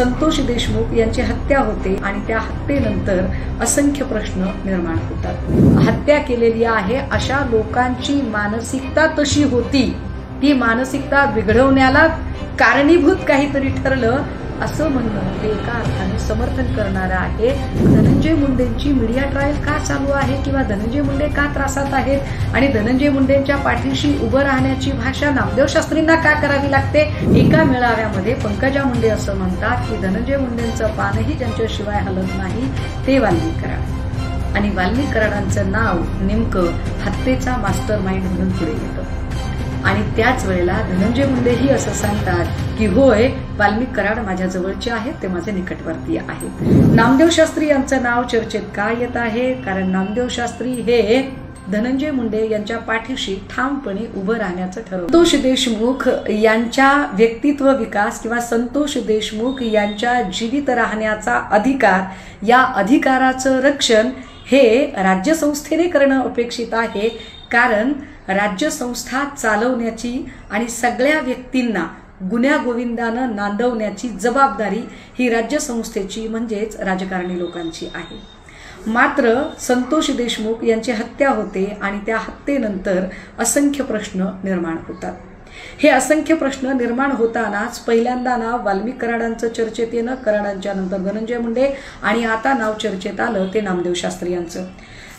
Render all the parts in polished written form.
संतोष देशमुख यांची हत्या होते आणि त्या हत्येनंतर असंख्य प्रश्न निर्माण होतात। हत्या केलेली आहे अशा लोकांची मानसिकता तशी होती, ती मानसिकता बिघडवण्याला कारणीभूत काहीतरी ठरलं असं म्हणणं हे एका अर्थाने समर्थन करणारं आहे। धनंजय मुंडेंची मीडिया ट्रायल का चालू आहे किंवा धनंजय मुंडे का त्रासात आहेत आणि धनंजय मुंडेंच्या पाठीशी उभं राहण्याची भाषा नामदेव शास्त्रींना का करावी लागते। एका मेळाव्यामध्ये पंकजा मुंडे असं म्हणतात की धनंजय मुंडेंचं पानही ज्यांच्याशिवाय हलत नाही ते वाल्मिक कराड, आणि वाल्मिक कराडांचं नाव नेमकं हत्येचा मास्टर माइंड म्हणून पुढे येतं। आणि त्याच वेळेला धनंजय मुंडेही असं सांगतात की होय, वाल्मिक कराड माझ्या जवळचे आहेत, ते माझे निकटवर्तीय आहेत। नामदेव शास्त्री यांचं नाव चर्चेत का येत आहे? कारण नामदेव शास्त्री हे धनंजय मुंडे यांच्या पाठीशी ठामपणे उभं राहण्याचं ठरवलं। संतोष देशमुख यांच्या व्यक्तित्व विकास किंवा संतोष देशमुख यांच्या जीवित राहण्याचा अधिकार, या अधिकाराचं रक्षण हे राज्यसंस्थेने करणं अपेक्षित आहे। कारण राज्यसंस्था चालवण्याची आणि सगळ्या व्यक्तींना गुण्यागोविंदानं नांदवण्याची जबाबदारी ही राज्यसंस्थेची म्हणजेच राजकारणी लोकांची आहे। मात्र संतोष देशमुख यांची हत्या होते आणि त्या हत्येनंतर असंख्य प्रश्न निर्माण होतात। हे असंख्य प्रश्न निर्माण होतानाच पहिल्यांदा नाव वाल्मिक कराडांचं चर्चेत येणं, कराडांच्या नंतर धनंजय मुंडे, आणि आता नाव चर्चेत आलं ते नामदेव शास्त्री यांचं।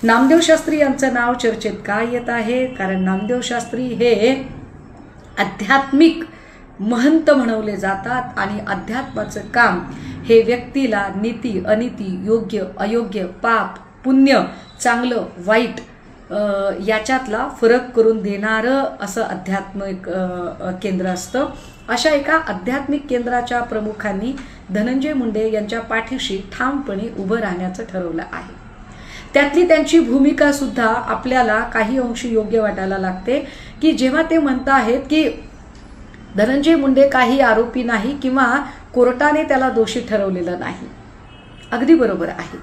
नामदेव शास्त्री यांचं नाव चर्चेत का येत आहे? कारण नामदेव शास्त्री हे आध्यात्मिक महंत म्हणवले जातात आणि अध्यात्माचं काम हे व्यक्तीला नीती अनीती, योग्य अयोग्य, पाप पुण्य, चांगलं वाईट याच्यातला फरक करून देणारं असं आध्यात्मिक केंद्र असतं। अशा एका आध्यात्मिक केंद्राच्या प्रमुखांनी धनंजय मुंडे यांच्या पाठीशी ठामपणे उभं राहण्याचं ठरवलं आहे। त्यातली त्यांची भूमिका सुद्धा आपल्याला काही अंशी योग्य वाटायला लागते की जेव्हा ते म्हणत आहेत की धनंजय मुंडे काही आरोपी नाही किंवा कोर्टाने त्याला दोषी ठरवलेलं नाही। अगदी बरोबर आहे।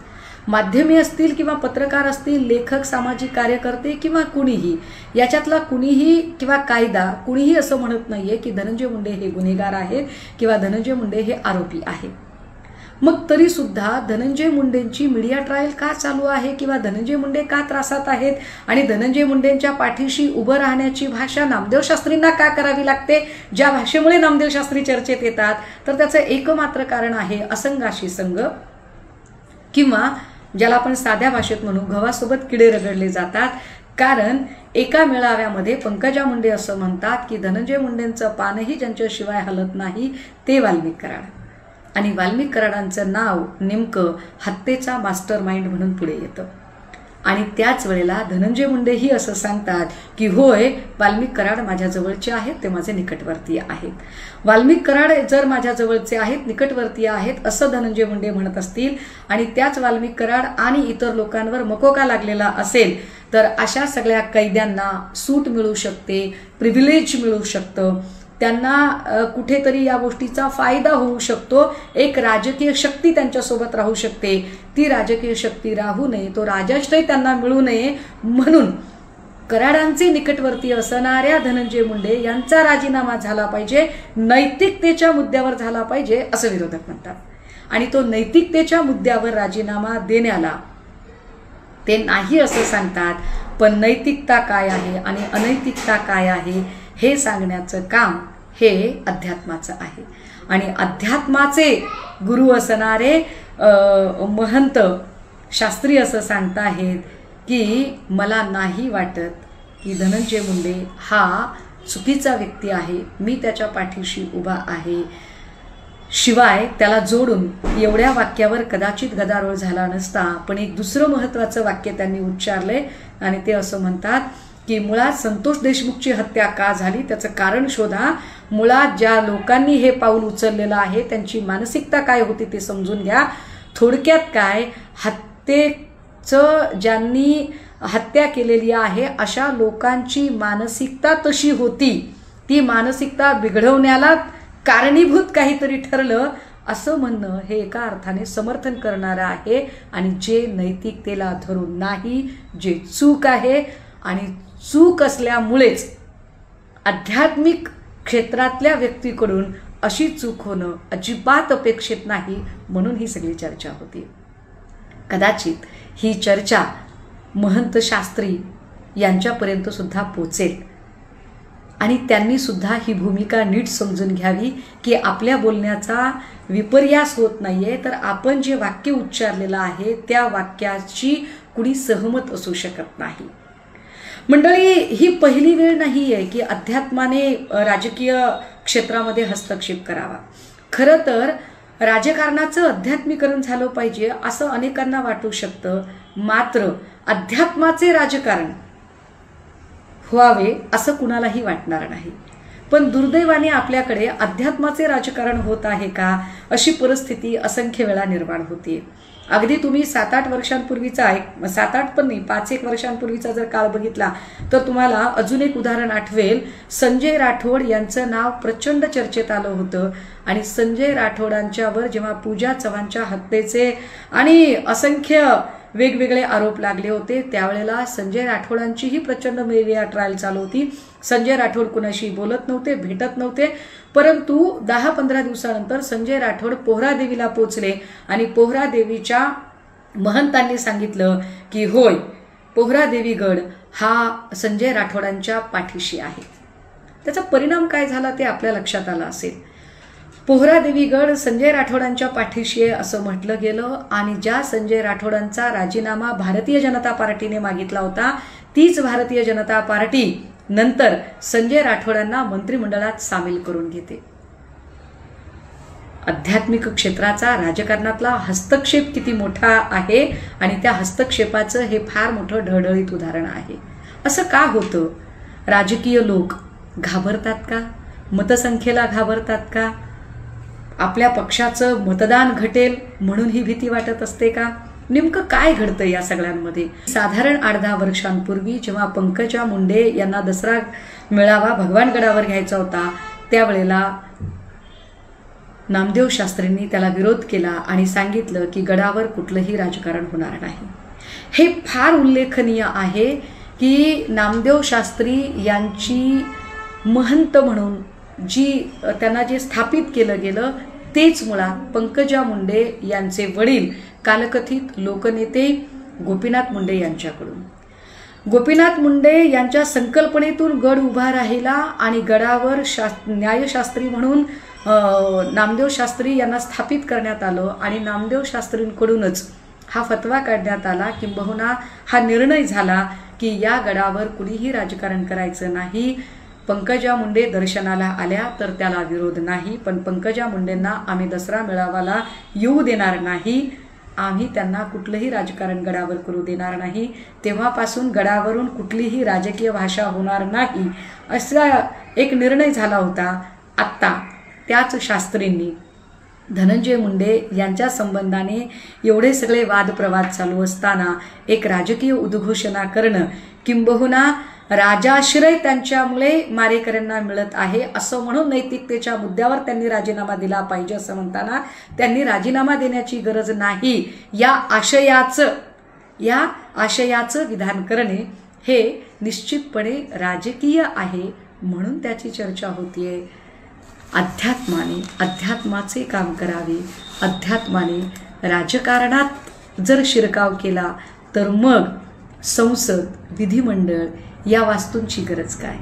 माध्यमे असतील किंवा पत्रकार असतील, लेखक, सामाजिक कार्यकर्ते किंवा कुणीही, याच्यातला कुणीही किंवा कायदा कुणीही असं म्हणत नाहीये की धनंजय मुंडे हे गुन्हेगार आहेत किंवा धनंजय मुंडे हे आरोपी आहेत। मग तरी सुद्धा धनंजय मुंडेंची मीडिया ट्रायल का चालू आहे किंवा धनंजय मुंडे का त्रासात आहेत आणि धनंजय मुंडेंच्या पाठीशी उभं राहण्याची भाषा नामदेव शास्त्रींना का करावी लागते, ज्या भाषेमुळे नामदेव शास्त्री चर्चेत येतात, तर त्याचं एकमात्र कारण आहे असंगाशी संघ, किंवा ज्याला आपण साध्या भाषेत म्हणू गव्हासोबत किडे रगडले जातात। कारण एका मेळाव्यामध्ये पंकजा मुंडे असं म्हणतात की धनंजय मुंडेंचं पानही ज्यांच्याशिवाय हलत नाही ते वाल्मिक कराड, आणि वाल्मिक कराडांचं नाव नेमकं हत्येचा मास्टर माइंड म्हणून पुढे येतं। आणि त्याच वेळेला धनंजय मुंडेही असं सांगतात की होय, वाल्मिक कराड माझ्या जवळचे आहेत, ते माझे निकटवर्तीय आहेत। वाल्मिक कराड जर माझ्या जवळचे आहेत, निकटवर्तीय आहेत असं धनंजय मुंडे म्हणत असतील आणि त्याच वाल्मिक कराड आणि इतर लोकांवर मकोका लागलेला असेल, तर अशा सगळ्या कैद्यांना सूट मिळू शकते, प्रिव्हिलेज मिळू शकतं, त्यांना कुठेतरी या गोष्टीचा फायदा होऊ शकतो, एक राजकीय शक्ती त्यांच्यासोबत राहू शकते। ती राजकीय शक्ती राहू नये, तो राजाश्रय त्यांना मिळू नये म्हणून कराडांचे निकटवर्ती असणाऱ्या धनंजय मुंडे यांचा राजीनामा झाला पाहिजे, नैतिकतेच्या मुद्द्यावर झाला पाहिजे असं विरोधक म्हणतात। आणि तो नैतिकतेच्या मुद्द्यावर राजीनामा देण्याला ते नाही असं सांगतात, पण नैतिकता काय आहे आणि अनैतिकता काय आहे हे सांगण्याचं काम हे अध्यात्माचं आहे। आणि अध्यात्माचे गुरु असणारे महंत शास्त्री असं सांगत आहेत की मला नाही वाटत की धनंजय मुंडे हा चुकीचा व्यक्ती आहे, मी त्याच्या पाठीशी उभा आहे। शिवाय त्याला जोडून एवढ्या वाक्यावर कदाचित गदारोळ झाला नसता, पण एक दुसरं महत्त्वाचं वाक्य त्यांनी उच्चारले आणि ते असं म्हणतात की मुळात संतोष देशमुखची हत्या का झाली त्याचं कारण शोधा, मुळात ज्या लोकांनी हे पाऊल उचललेलं आहे त्यांची मानसिकता काय होती ते समजून घ्या। थोडक्यात काय, हत्येचं ज्यांनी हत्या केलेली आहे अशा लोकांची मानसिकता तशी होती, ती मानसिकता बिघडवण्याला कारणीभूत काहीतरी ठरलं असं म्हणणं हे एका अर्थाने समर्थन करणारं आहे। आणि जे नैतिकतेला धरून नाही, जे चूक आहे आणि चूक असल्यामुळेच आध्यात्मिक क्षेत्रातल्या व्यक्तीकडून अशी चूक होणं अजिबात अपेक्षित नाही, म्हणून ही सगळी चर्चा होती. कदाचित ही चर्चा महंत शास्त्री यांच्यापर्यंत सुद्धा पोचेल आणि त्यांनी सुद्धा ही भूमिका नीट समजून घ्यावी की आपल्या बोलण्याचा विपर्यास होत नाहीये, तर आपण जे वाक्य उच्चारलेलं आहे त्या वाक्याची कुणी सहमत असू शकत नाही. मंडळी, ही पहिली वेळ नाही आहे की अध्यात्माने राजकीय क्षेत्रामध्ये हस्तक्षेप करावा. खरं तर राजकारणाचं अध्यात्मीकरण झालं पाहिजे असं अनेकांना वाटू शकतं, मात्र अध्यात्माचे राजकारण व्हावे असं कुणालाही वाटणार नाही. पण दुर्दैवाने आपल्याकडे अध्यात्माचे राजकारण होत आहे का अशी परिस्थिती असंख्य वेळा निर्माण होते. अगदी तुम्ही 7-8 वर्षांपूर्वीचा 7-8 पण नाही 5-1 वर्षांपूर्वीचा जर काळ बघितला तर तुम्हाला अजून एक उदाहरण आठवेल. संजय राठोड यांचं नाव प्रचंड चर्चेत आलं होतं आणि संजय राठोडांच्यावर जेव्हा पूजा चव्हाणच्या हत्येचे आणि असंख्य वेगवेगळे आरोप लागले होते त्यावेळेला संजय राठोडांचीही प्रचंड मीडिया ट्रायल चालू होती. संजय राठोड कुणाशी बोलत नव्हते, भेटत नव्हते, परंतु 10-15 दिवसानंतर संजय राठोड पोहरादेवीला पोचले आणि पोहरादेवीच्या महंतांनी सांगितलं की होय, पोहरादेवी गड हा संजय राठोडांच्या पाठीशी आहे. त्याचा परिणाम काय झाला ते आपल्या लक्षात आलं असेल. पोहरादेवी गड संजय राठोडांच्या पाठीशी आहे असं म्हटलं गेलं आणि ज्या संजय राठोडांचा राजीनामा भारतीय जनता पार्टीने मागितला होता तीच भारतीय जनता पार्टी नंतर संजय राठोडांना मंत्रिमंडळात सामील करून घेते. आध्यात्मिक क्षेत्राचा राजकारणातला हस्तक्षेप किती मोठा आहे आणि त्या हस्तक्षेपाचं हे फार मोठं ढळढळीत उदाहरण आहे. असं का होतं? राजकीय लोक घाबरतात का? मतसंख्येला घाबरतात का? आपल्या पक्षाचं मतदान घटेल म्हणून ही भीती वाटत असते का? नेमकं काय घडतं या सगळ्यांमध्ये? साधारण 8-10 वर्षांपूर्वी जेव्हा पंकजा मुंडे यांना दसरा मेळावा भगवानगडावर घ्यायचा होता त्यावेळेला नामदेव शास्त्रींनी त्याला विरोध केला आणि सांगितलं की गडावर कुठलंही राजकारण होणार नाही. हे फार उल्लेखनीय आहे की नामदेव शास्त्री यांची महंत म्हणून त्यांना जे स्थापित केलं गेलं तेच मुळात पंकजा मुंडे यांचे वडील कालकथित लोकनेते गोपीनाथ मुंडे यांच्याकडून. गोपीनाथ मुंडे यांच्या संकल्पनेतून गड उभा राहिला आणि गडावर न्यायशास्त्री म्हणून नामदेव शास्त्री यांना स्थापित करण्यात आलं आणि नामदेव शास्त्रींकडूनच हा फतवा काढण्यात आला, किंबहुना हा निर्णय झाला की या गडावर कुणीही राजकारण करायचं नाही. पंकजा मुंडे दर्शनाला आल्या तर त्याला विरोध नाही, पण पंकजा मुंडेंना आम्ही दसरा मेळाव्याला येऊ देणार नाही, आम्ही त्यांना कुठलंही राजकारण गडावर करू देणार नाही. तेव्हापासून गडावरून कुठलीही राजकीय भाषा होणार नाही असा एक निर्णय झाला होता. आत्ता त्याच शास्त्रींनी धनंजय मुंडे यांच्या संबंधाने एवढे सगळे वादप्रवाद चालू असताना एक राजकीय उद्घोषणा करणं, किंबहुना राजाश्रय त्यांच्यामुळे मारेकऱ्यांना मिळत आहे असं म्हणून नैतिकतेच्या मुद्द्यावर त्यांनी राजीनामा दिला पाहिजे असं म्हणताना त्यांनी राजीनामा देण्याची गरज नाही या आशयाचं विधान करणे हे निश्चितपणे राजकीय आहे, म्हणून त्याची चर्चा होतीये. अध्यात्माचे काम करावे. अध्यात्माने राजकारणात जर शिरकाव केला तर मग संसद, विधिमंडळ या वास्तूंची गरज काय?